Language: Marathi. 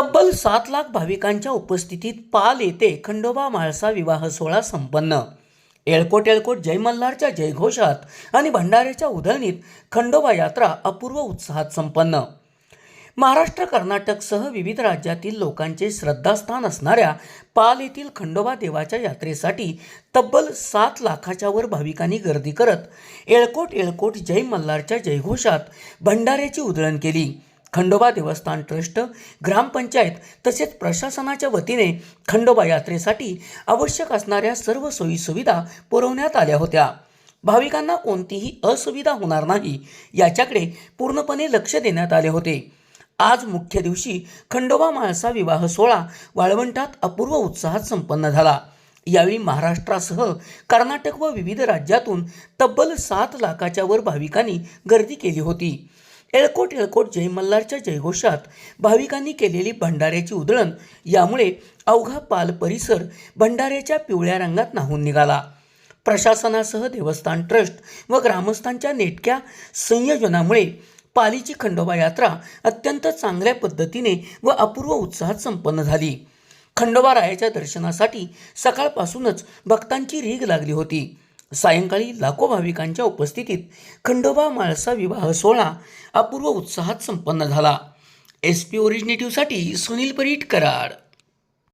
तब्बल 7 लाख भाविकांच्या उपस्थितीत पाल येथे खंडोबा म्हाळसा विवाह सोहळा संपन्न। एळकोट एळकोट जय मल्हारच्या जयघोषात आणि भंडाऱ्याच्या उधळणीत खंडोबा यात्रा अपूर्व उत्साहात संपन्न। महाराष्ट्र, कर्नाटकसह विविध राज्यातील लोकांचे श्रद्धास्थान असणाऱ्या पाल येथील खंडोबा देवाच्या यात्रेसाठी तब्बल 7 लाखाच्या वर भाविकांनी गर्दी करत एळकोट एळकोट जय मल्हारच्या जयघोषात भंडाऱ्याची उधळण केली। खंडोबा देवस्थान ट्रस्ट, ग्रामपंचायत तसेच प्रशासनाच्या वतीने खंडोबा यात्रेसाठी आवश्यक असणाऱ्या सर्व सोयी सुविधा पुरवण्यात आल्या होत्या। भाविकांना कोणतीही असुविधा होणार नाही याच्याकडे पूर्णपणे लक्ष देण्यात आले होते। आज मुख्य दिवशी खंडोबा म्हाळसा विवाह सोहळा वाळवंटात अपूर्व उत्साहात संपन्न झाला। यावेळी महाराष्ट्रासह कर्नाटक व विविध राज्यातून तब्बल 7 लाखाच्या वर भाविकांनी गर्दी केली होती। एळकोट एळकोट जय मल्हारच्या जयघोषात भाविकांनी केलेली भंडाऱ्याची उधळण यामुळे अवघा पाल परिसर भंडाऱ्याच्या पिवळ्या रंगात न्हाऊन निघाला। प्रशासनासह देवस्थान ट्रस्ट व ग्रामस्थांच्या नेटक्या संयोजनामुळे पालीची खंडोबा यात्रा अत्यंत चांगल्या पद्धतीने व अपूर्व उत्साहात संपन्न झाली। खंडोबा रायाच्या दर्शनासाठी सकाळपासूनच भक्तांची रीघ लागली होती। सायंकाळी लाखो भाविकांच्या उपस्थितीत खंडोबा म्हाळसा विवाह सोहळा अपूर्व उत्साहात संपन्न झाला। SP ओरिजिनेटिव्हसाठी सुनील परीट, कराड।